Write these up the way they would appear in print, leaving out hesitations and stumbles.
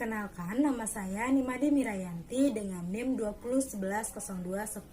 Perkenalkan, nama saya Nimade Mirayanti dengan NIM 2011021018.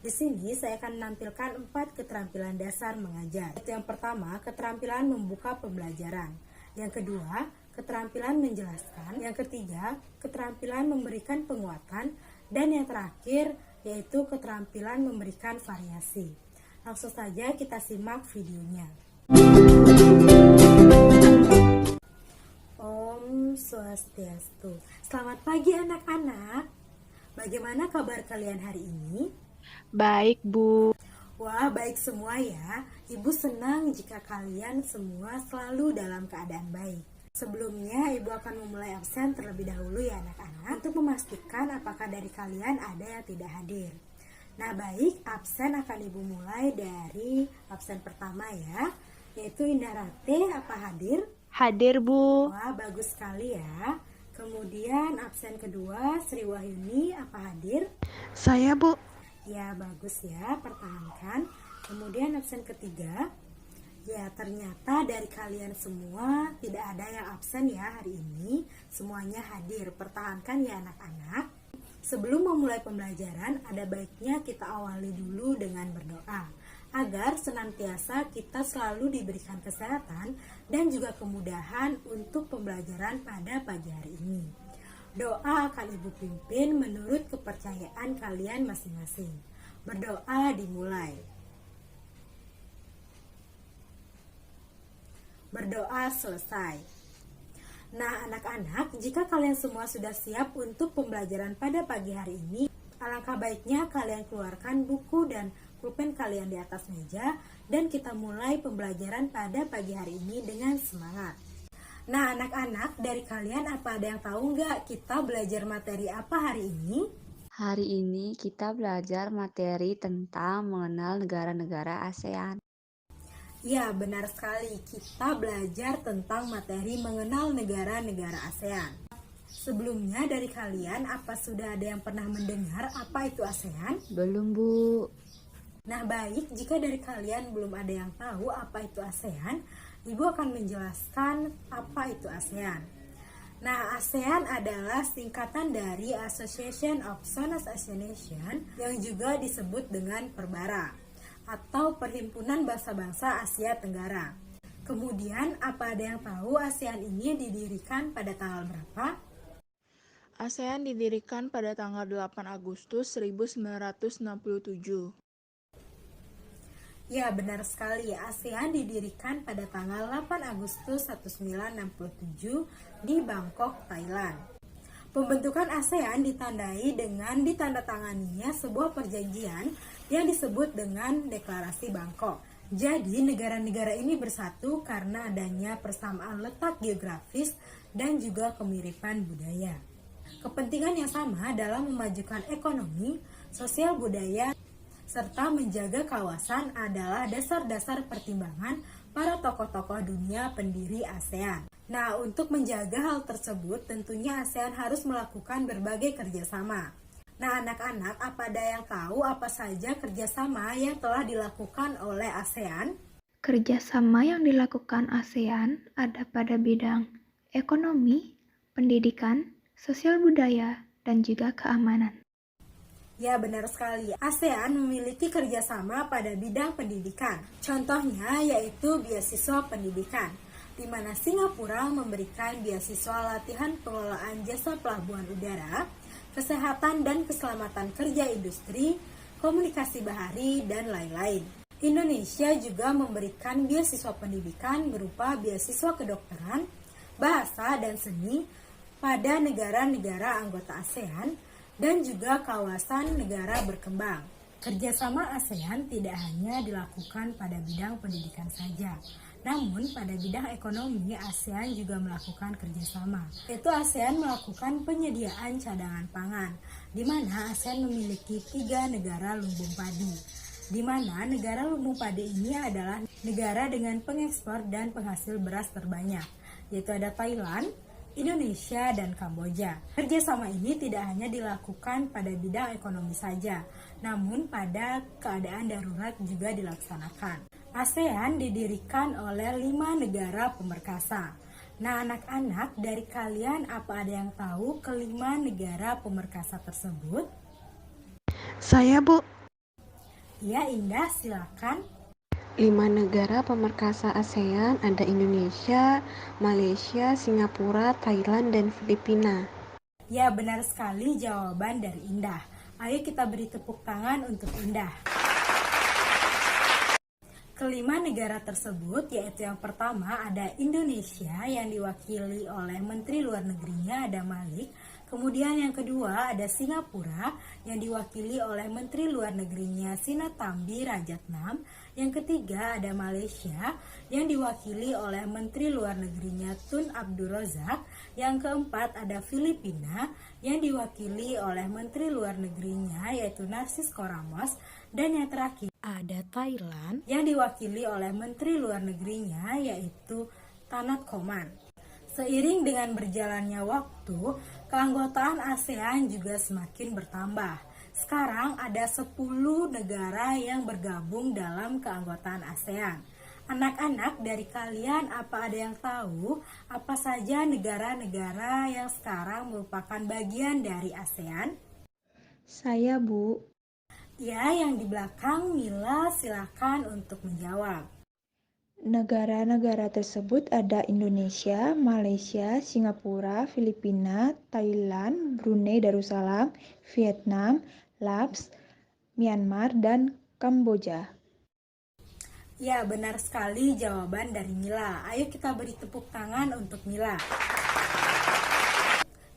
Di sini saya akan menampilkan 4 keterampilan dasar mengajar. Yang pertama, keterampilan membuka pembelajaran. Yang kedua, keterampilan menjelaskan. Yang ketiga, keterampilan memberikan penguatan. Dan yang terakhir, yaitu keterampilan memberikan variasi. Langsung saja kita simak videonya. Om Swastiastu. Selamat pagi anak-anak. Bagaimana kabar kalian hari ini? Baik, Bu. Wah, baik semua ya. Ibu senang jika kalian semua selalu dalam keadaan baik. Sebelumnya, Ibu akan memulai absen terlebih dahulu ya anak-anak, untuk memastikan apakah dari kalian ada yang tidak hadir. Nah, baik, absen akan Ibu mulai dari absen pertama ya, yaitu Indah Rate. Apa hadir? Hadir, Bu. Wah, bagus sekali ya. Kemudian absen kedua, Sri Wahyuni. Apa hadir? Saya, Bu. Ya, bagus ya, pertahankan. Kemudian absen ketiga. Ya, ternyata dari kalian semua tidak ada yang absen ya hari ini. Semuanya hadir. Pertahankan ya anak-anak. Sebelum memulai pembelajaran, ada baiknya kita awali dulu dengan berdoa, agar senantiasa kita selalu diberikan kesehatan dan juga kemudahan untuk pembelajaran pada pagi hari ini. Doa akan Ibu pimpin menurut kepercayaan kalian masing-masing. Berdoa dimulai. Berdoa selesai. Nah anak-anak, jika kalian semua sudah siap untuk pembelajaran pada pagi hari ini, alangkah baiknya kalian keluarkan buku dan pulpen kalian di atas meja dan kita mulai pembelajaran pada pagi hari ini dengan semangat. Nah anak-anak, dari kalian apa ada yang tahu nggak kita belajar materi apa hari ini? Hari ini kita belajar materi tentang mengenal negara-negara ASEAN. Ya, benar sekali. Kita belajar tentang materi mengenal negara-negara ASEAN. Sebelumnya dari kalian, apa sudah ada yang pernah mendengar apa itu ASEAN? Belum, Bu. Nah, baik. Jika dari kalian belum ada yang tahu apa itu ASEAN, Ibu akan menjelaskan apa itu ASEAN. Nah, ASEAN adalah singkatan dari Association of Southeast Asian Nations yang juga disebut dengan Perbara atau Perhimpunan Bangsa-Bangsa Asia Tenggara. Kemudian, apa ada yang tahu ASEAN ini didirikan pada tanggal berapa? ASEAN didirikan pada tanggal 8 Agustus 1967. Ya, benar sekali. ASEAN didirikan pada tanggal 8 Agustus 1967 di Bangkok, Thailand. Pembentukan ASEAN ditandai dengan ditandatanganinya sebuah perjanjian yang disebut dengan Deklarasi Bangkok. Jadi, negara-negara ini bersatu karena adanya persamaan letak geografis dan juga kemiripan budaya. Kepentingan yang sama dalam memajukan ekonomi, sosial budaya, serta menjaga kawasan adalah dasar-dasar pertimbangan para tokoh-tokoh dunia pendiri ASEAN. Nah, untuk menjaga hal tersebut, tentunya ASEAN harus melakukan berbagai kerjasama. Nah, anak-anak, apa ada yang tahu apa saja kerjasama yang telah dilakukan oleh ASEAN? Kerjasama yang dilakukan ASEAN ada pada bidang ekonomi, pendidikan, sosial budaya, dan juga keamanan. Ya, benar sekali. ASEAN memiliki kerjasama pada bidang pendidikan. Contohnya yaitu beasiswa pendidikan, di mana Singapura memberikan beasiswa latihan pengelolaan jasa pelabuhan udara, kesehatan dan keselamatan kerja industri, komunikasi bahari, dan lain-lain. Indonesia juga memberikan beasiswa pendidikan berupa beasiswa kedokteran, bahasa, dan seni pada negara-negara anggota ASEAN dan juga kawasan negara berkembang. Kerjasama ASEAN tidak hanya dilakukan pada bidang pendidikan saja, namun pada bidang ekonomi ASEAN juga melakukan kerjasama. Yaitu ASEAN melakukan penyediaan cadangan pangan, di mana ASEAN memiliki 3 negara lumbung padi. Di mana negara lumbung padi ini adalah negara dengan pengekspor dan penghasil beras terbanyak, yaitu ada Thailand, Indonesia, dan Kamboja. Kerjasama ini tidak hanya dilakukan pada bidang ekonomi saja, namun pada keadaan darurat juga dilaksanakan. ASEAN didirikan oleh 5 negara pemerkasa. Nah, anak-anak, dari kalian apa ada yang tahu kelima negara pemerkasa tersebut? Saya, Bu. Ya, Indah, silakan. 5 negara pemerkasa ASEAN ada Indonesia, Malaysia, Singapura, Thailand, dan Filipina. Ya, benar sekali jawaban dari Indah. Ayo kita beri tepuk tangan untuk Indah. Kelima negara tersebut yaitu yang pertama ada Indonesia yang diwakili oleh Menteri Luar Negerinya ada Malik. Kemudian yang kedua ada Singapura yang diwakili oleh Menteri Luar Negerinya Sinnathamby Ratnasarn. Yang ketiga ada Malaysia yang diwakili oleh Menteri Luar Negerinya Tun Abdul Razak. Yang keempat ada Filipina yang diwakili oleh Menteri Luar Negerinya yaitu Narcisco Ramos. Dan yang terakhir ada Thailand yang diwakili oleh Menteri Luar Negerinya yaitu Tanat Koman. Seiring dengan berjalannya waktu, keanggotaan ASEAN juga semakin bertambah. Sekarang ada 10 negara yang bergabung dalam keanggotaan ASEAN. Anak-anak, dari kalian apa ada yang tahu apa saja negara-negara yang sekarang merupakan bagian dari ASEAN? Saya, Bu. Ya, yang di belakang Mila silakan untuk menjawab. Negara-negara tersebut ada Indonesia, Malaysia, Singapura, Filipina, Thailand, Brunei Darussalam, Vietnam, Laos, Myanmar, dan Kamboja. Ya, benar sekali jawaban dari Mila. Ayo kita beri tepuk tangan untuk Mila.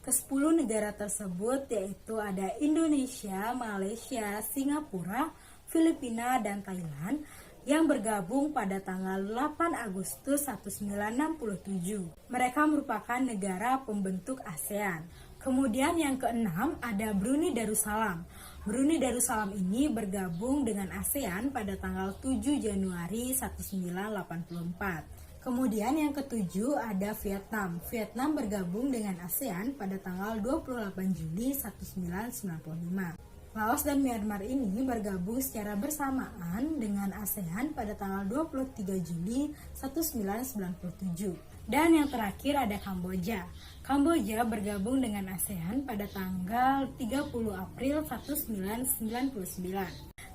Ke-10 negara tersebut yaitu ada Indonesia, Malaysia, Singapura, Filipina, dan Thailand yang bergabung pada tanggal 8 Agustus 1967. Mereka merupakan negara pembentuk ASEAN. Kemudian yang keenam ada Brunei Darussalam. Brunei Darussalam ini bergabung dengan ASEAN pada tanggal 7 Januari 1984. Kemudian yang ketujuh ada Vietnam. Vietnam bergabung dengan ASEAN pada tanggal 28 Juli 1995. Laos dan Myanmar ini bergabung secara bersamaan dengan ASEAN pada tanggal 23 Juli 1997. Dan yang terakhir ada Kamboja. Kamboja bergabung dengan ASEAN pada tanggal 30 April 1999.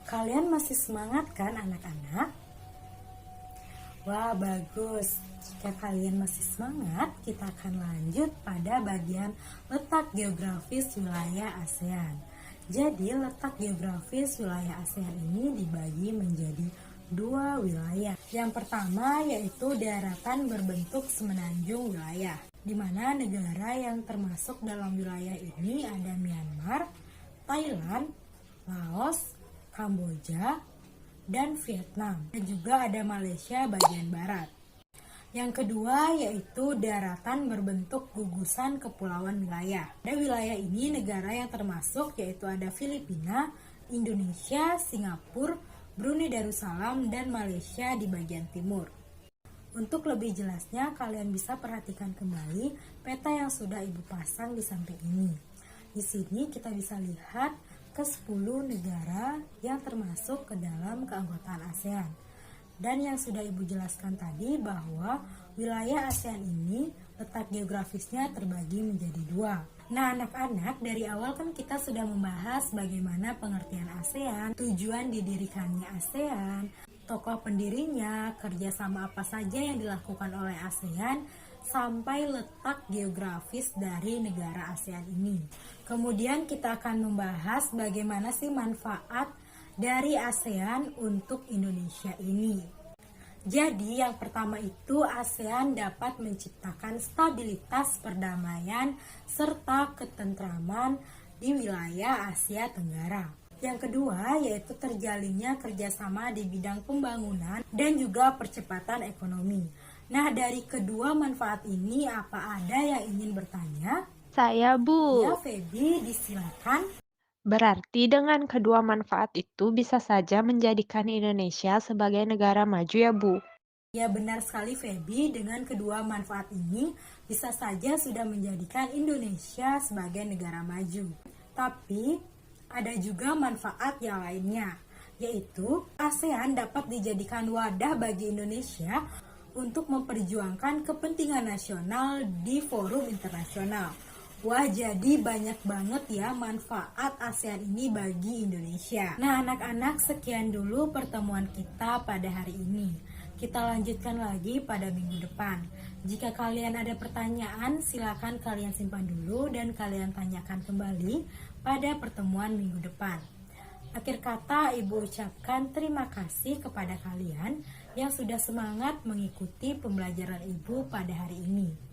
Kalian masih semangat kan anak-anak? Wah, bagus. Jika kalian masih semangat, kita akan lanjut pada bagian letak geografis wilayah ASEAN. Jadi, letak geografis wilayah ASEAN ini dibagi menjadi 2 wilayah. Yang pertama yaitu daratan berbentuk semenanjung wilayah, di mana negara yang termasuk dalam wilayah ini ada Myanmar, Thailand, Laos, Kamboja, dan Vietnam. Dan juga ada Malaysia bagian barat. Yang kedua yaitu daratan berbentuk gugusan kepulauan wilayah. Pada wilayah ini negara yang termasuk yaitu ada Filipina, Indonesia, Singapura, Brunei Darussalam, dan Malaysia di bagian timur. Untuk lebih jelasnya kalian bisa perhatikan kembali peta yang sudah Ibu pasang di samping ini. Di sini kita bisa lihat ke-10 negara yang termasuk ke dalam keanggotaan ASEAN. Dan yang sudah Ibu jelaskan tadi bahwa wilayah ASEAN ini letak geografisnya terbagi menjadi 2. Nah anak-anak, dari awal kan kita sudah membahas bagaimana pengertian ASEAN, tujuan didirikannya ASEAN, tokoh pendirinya, kerjasama apa saja yang dilakukan oleh ASEAN, sampai letak geografis dari negara ASEAN ini. Kemudian kita akan membahas bagaimana sih manfaat dari ASEAN untuk Indonesia ini. Jadi yang pertama itu ASEAN dapat menciptakan stabilitas perdamaian serta ketentraman di wilayah Asia Tenggara. Yang kedua yaitu terjalinnya kerjasama di bidang pembangunan dan juga percepatan ekonomi. Nah dari kedua manfaat ini apa ada yang ingin bertanya? Saya, Bu. Ya Feby, disilakan. Berarti dengan kedua manfaat itu bisa saja menjadikan Indonesia sebagai negara maju ya, Bu? Ya benar sekali Feby, dengan kedua manfaat ini bisa saja sudah menjadikan Indonesia sebagai negara maju. Tapi ada juga manfaat yang lainnya, yaitu ASEAN dapat dijadikan wadah bagi Indonesia untuk memperjuangkan kepentingan nasional di forum internasional. Wah, jadi banyak banget ya manfaat ASEAN ini bagi Indonesia. Nah, anak-anak, sekian dulu pertemuan kita pada hari ini. Kita lanjutkan lagi pada minggu depan. Jika kalian ada pertanyaan, silakan kalian simpan dulu dan kalian tanyakan kembali pada pertemuan minggu depan. Akhir kata, Ibu ucapkan terima kasih kepada kalian yang sudah semangat mengikuti pembelajaran Ibu pada hari ini.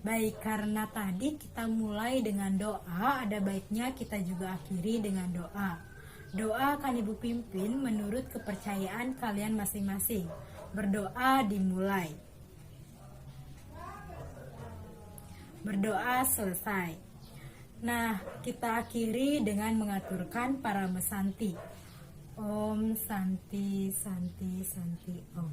Baik, karena tadi kita mulai dengan doa, ada baiknya kita juga akhiri dengan doa. Doa akan Ibu pimpin menurut kepercayaan kalian masing-masing. Berdoa dimulai. Berdoa selesai. Nah, kita akhiri dengan mengaturkan para mesanti. Om Santi Santi Santi Om.